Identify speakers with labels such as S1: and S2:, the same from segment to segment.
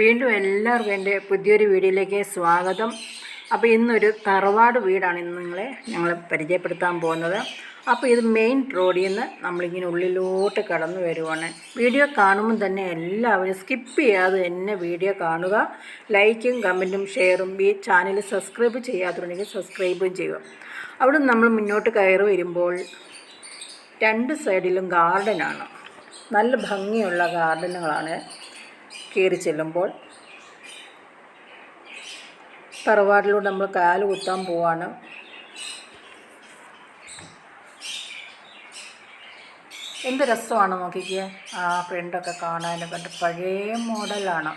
S1: വീണ്ടും എല്ലാവർക്കും എൻ്റെ പുതിയൊരു വീഡിയോയിലേക്ക് സ്വാഗതം. അപ്പോൾ ഇന്നൊരു തറവാട് വീടാണ് ഞങ്ങൾ പരിചയപ്പെടുത്താൻ പോകുന്നത്. അപ്പോൾ ഇത് മെയിൻ റോഡിൽ നിന്ന് നമ്മളിങ്ങനെ ഉള്ളിലോട്ട് കടന്നു വരുവാണ്. വീഡിയോ കാണുമ്പോൾ തന്നെ എല്ലാവരും സ്കിപ്പ് ചെയ്യാതെ തന്നെ വീഡിയോ കാണുക. ലൈക്കും കമൻറ്റും ഷെയറും ഈ ചാനൽ സബ്സ്ക്രൈബ് ചെയ്യാത്തതുണ്ടെങ്കിൽ സബ്സ്ക്രൈബും ചെയ്യുക. അവിടെ നമ്മൾ മുന്നോട്ട് കയറി വരുമ്പോൾ രണ്ട് സൈഡിലും ഗാർഡനാണ്. നല്ല ഭംഗിയുള്ള ഗാർഡനുകളാണ്. കയറി ചെല്ലുമ്പോൾ തറവാട്ടിലൂടെ നമ്മൾ കാല് കുത്താൻ പോവാണ്. എന്ത് രസമാണ് നോക്കിക്കുക. ആ ഫ്രണ്ടൊക്കെ കാണാനൊക്കെ ഉണ്ട്. പഴയ മോഡലാണ്.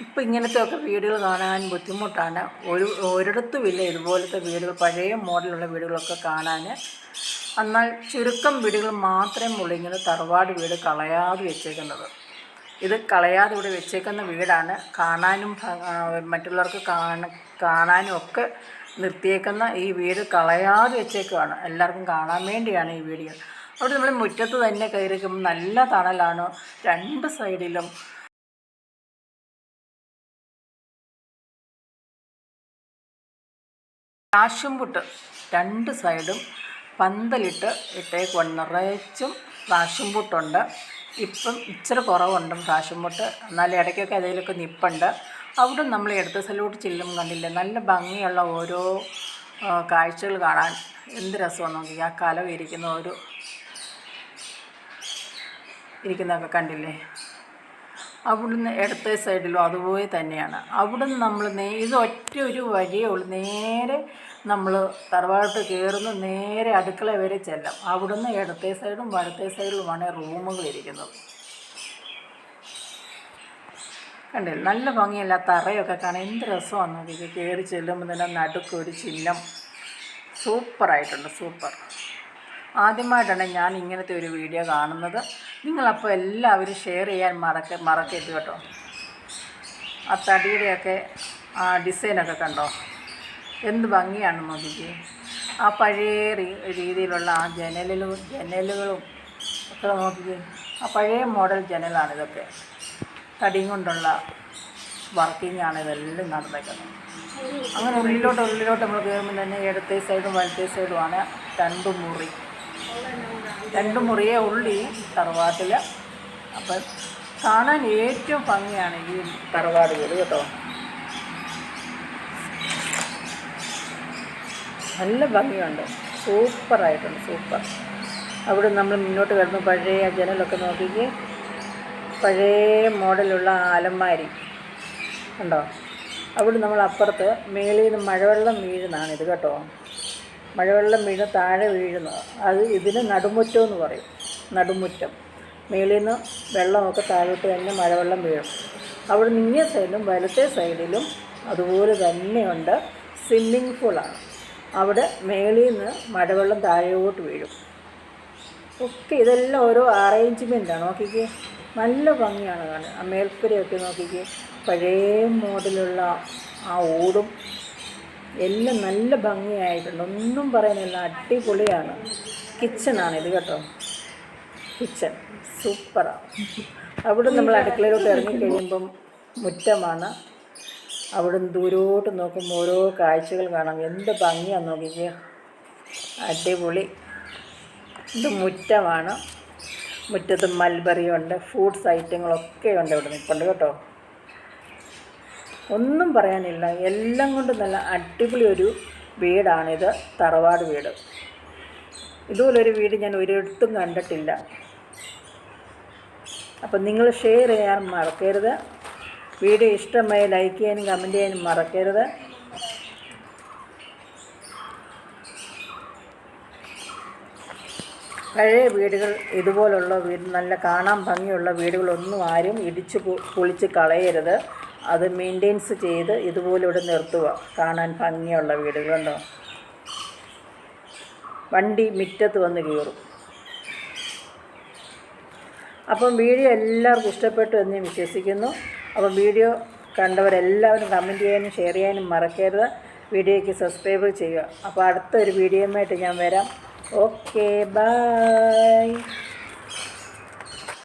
S1: ഇപ്പം ഇങ്ങനത്തെയൊക്കെ വീടുകൾ കാണാൻ ബുദ്ധിമുട്ടാണ്. ഒരിടത്തുമില്ല ഇതുപോലത്തെ വീടുകൾ, പഴയ മോഡലുള്ള വീടുകളൊക്കെ കാണാൻ. എന്നാൽ ചുരുക്കം വീടുകൾ മാത്രമേ ഉള്ളൂ ഇങ്ങനെ തറവാട് വീട് കളയാതെ വെച്ചേക്കുന്നത്. ഇത് കളയാതെ ഇവിടെ വെച്ചേക്കുന്ന വീടാണ്. കാണാനും മറ്റുള്ളവർക്ക് കാണാനും ഒക്കെ നിർത്തിയേക്കുന്ന ഈ വീട് കളയാതെ വെച്ചേക്കുവാണ്. എല്ലാവർക്കും കാണാൻ വേണ്ടിയാണ് ഈ വീഡിയോ. അവിടെ നമ്മൾ മുറ്റത്ത് തന്നെ കയറിക്കുമ്പോൾ നല്ല തണലാണ്. രണ്ട് സൈഡിലും കാശുംപുട്ട്, രണ്ട് സൈഡും പന്തലിട്ട് ഇട്ടേക്കുവാണ്. നിറച്ചും കാശുംപുട്ടുണ്ട്. ഇപ്പം ഇച്ചിരി കുറവുണ്ട് കാശുംപുട്ട്, എന്നാലും ഇടയ്ക്കൊക്കെ അതിലൊക്കെ നിപ്പുണ്ട്. അവിടെ നമ്മൾ ഇടത്ത സ്ഥലത്തോട്ട് ചെല്ലും കണ്ടില്ലേ, നല്ല ഭംഗിയുള്ള ഓരോ കാഴ്ചകൾ കാണാൻ എന്ത് രസമാണ് നോക്കി. ആ കലം ഇരിക്കുന്നതൊക്കെ കണ്ടില്ലേ. അവിടുന്ന് ഇടത്തെ സൈഡിലും അതുപോലെ തന്നെയാണ്. അവിടുന്ന് നമ്മൾ ഇത് ഒറ്റ ഒരു വഴിയേ ഉള്ളൂ. നേരെ നമ്മൾ തറവാട്ട് കയറുന്ന നേരെ അടുക്കള വരെ ചെല്ലാം. അവിടുന്ന് ഇടത്തെ സൈഡും വലത്തെ സൈഡിലുമാണ് റൂമുകൾ ഇരിക്കുന്നത്. കണ്ടില്ല, നല്ല ഭംഗിയല്ല. തറയൊക്കെ കാണാൻ എന്ത് രസമാണ് നോക്കി. കയറി ചെല്ലുമ്പോൾ തന്നെ നടുക്കൊരു ചിഹ്നം. സൂപ്പറായിട്ടുണ്ട്, സൂപ്പർ. ആദ്യമായിട്ടാണ് ഞാൻ ഇങ്ങനത്തെ ഒരു വീഡിയോ കാണുന്നത്. നിങ്ങളപ്പോൾ എല്ലാവരും ഷെയർ ചെയ്യാൻ മറക്കരുത് കേട്ടോ. ആ തടിയുടെയൊക്കെ ആ ഡിസൈനൊക്കെ കണ്ടോ, എന്ത് ഭംഗിയാണ് നോക്കിക്ക്. ആ പഴയ രീതിയിലുള്ള ആ ജനലുകളും ഒക്കെ നോക്കിക്ക്. ആ പഴയ മോഡൽ ജനലാണിതൊക്കെ. തടിയും കൊണ്ടുള്ള വർക്കിങ്ങാണ് ഇതെല്ലാം നടന്നേക്കുന്നത്. അങ്ങനെ ഉള്ളിലോട്ട് നമ്മൾ കയറുമ്പോൾ തന്നെ ഇടത്തെ സൈഡും വലത്തെ സൈഡുമാണ് രണ്ട് മുറിയേ ഉള്ളി തറവാട്ടിൽ. അപ്പം കാണാൻ ഏറ്റവും ഭംഗിയാണ് ഈ തറവാട് വീട് കേട്ടോ. നല്ല ഭംഗിയുണ്ട്, സൂപ്പറായിട്ടുണ്ട്, സൂപ്പർ. അവിടെ നമ്മൾ മുന്നോട്ട് കിടന്ന് പഴയ ജനലൊക്കെ നോക്കിക്ക്. പഴയ മോഡലുള്ള അലമാരി ഉണ്ടോ. അവിടെ നമ്മൾ അപ്പുറത്ത് മേളിൽ നിന്ന് മഴവെള്ളം വീഴുന്നതാണിത് കേട്ടോ. മഴവെള്ളം വീണ് താഴെ വീഴുന്നത്, അത് ഇതിന് നടുമുറ്റം എന്ന് പറയും. നടുമുറ്റം. മേളിൽ നിന്ന് വെള്ളമൊക്കെ താഴോട്ട് തന്നെ മഴവെള്ളം വീഴും. അവിടെ നിങ്ങിയ സൈഡിലും വലത്തെ സൈഡിലും അതുപോലെ തന്നെയുണ്ട്. സ്വിമ്മിങ് പൂളാണ്. അവിടെ മേളിൽ നിന്ന് മഴവെള്ളം താഴോട്ട് വീഴും. ഒക്കെ ഇതെല്ലാം ഓരോ അറേഞ്ച്മെൻറ്റാണ് നോക്കിക്ക്. നല്ല ഭംഗിയാണ് കാണാൻ. ആ മേൽപ്പുരയൊക്കെ നോക്കിക്ക്. പഴയ മോഡലുള്ള ആ ഓടും എല്ലാം നല്ല ഭംഗിയായിട്ടുണ്ട്. ഒന്നും പറയാനില്ല, അടിപൊളിയാണ്. കിച്ചണാണിത് കേട്ടോ. കിച്ചൺ സൂപ്പറാണ്. അവിടെ നമ്മൾ അടുക്കളയിലോട്ട് ഇറങ്ങിക്കഴിയുമ്പം മുറ്റമാണ്. അവിടെ നിന്ന് ദൂരോട്ട് നോക്കുമ്പോൾ ഓരോ കാഴ്ചകൾ കാണാം. എന്ത് ഭംഗിയാണെന്ന് നോക്കിക്കുക. അടിപൊളി. ഇത് മുറ്റമാണ്. മുറ്റത്ത് മൽബറിയുണ്ട്, ഫ്രൂട്ട്സ് ഐറ്റങ്ങളൊക്കെ ഉണ്ട്. ഇവിടെ നിൽപ്പുണ്ട് കേട്ടോ. ഒന്നും പറയാനില്ല, എല്ലാം കൊണ്ട് നല്ല അടിപൊളി ഒരു വീടാണിത്, തറവാട് വീട്. ഇതുപോലൊരു വീട് ഞാൻ ഒരിടത്തും കണ്ടിട്ടില്ല. അപ്പം നിങ്ങൾ ഷെയർ ചെയ്യാൻ മറക്കരുത്. വീഡിയോ ഇഷ്ടമായി ലൈക്ക് ചെയ്യാനും കമൻറ്റ് ചെയ്യാനും മറക്കരുത്. പഴയ വീടുകൾ, ഇതുപോലുള്ള വീട്, നല്ല കാണാൻ ഭംഗിയുള്ള വീടുകളൊന്നും ആരും ഇടിച്ച് പൊളിച്ച് കളയരുത്. അത് മെയിൻ്റെനൻസ് ചെയ്ത് ഇതുപോലെ ഇവിടെ നിർത്തുക. കാണാൻ ഭംഗിയുള്ള വീടുകളുണ്ടോ. വണ്ടി മുറ്റത്ത് വന്ന് കയറും. അപ്പം വീഡിയോ എല്ലാവർക്കും ഇഷ്ടപ്പെട്ടു എന്ന് ഞാൻ വിശ്വസിക്കുന്നു. അപ്പം വീഡിയോ കണ്ടവരെല്ലാവരും കമൻറ്റ് ചെയ്യാനും ഷെയർ ചെയ്യാനും മറക്കരുത്. വീഡിയോയ്ക്ക് സബ്സ്ക്രൈബ് ചെയ്യുക. അപ്പോൾ അടുത്തൊരു വീഡിയോയുമായിട്ട് ഞാൻ വരാം. Okay, by.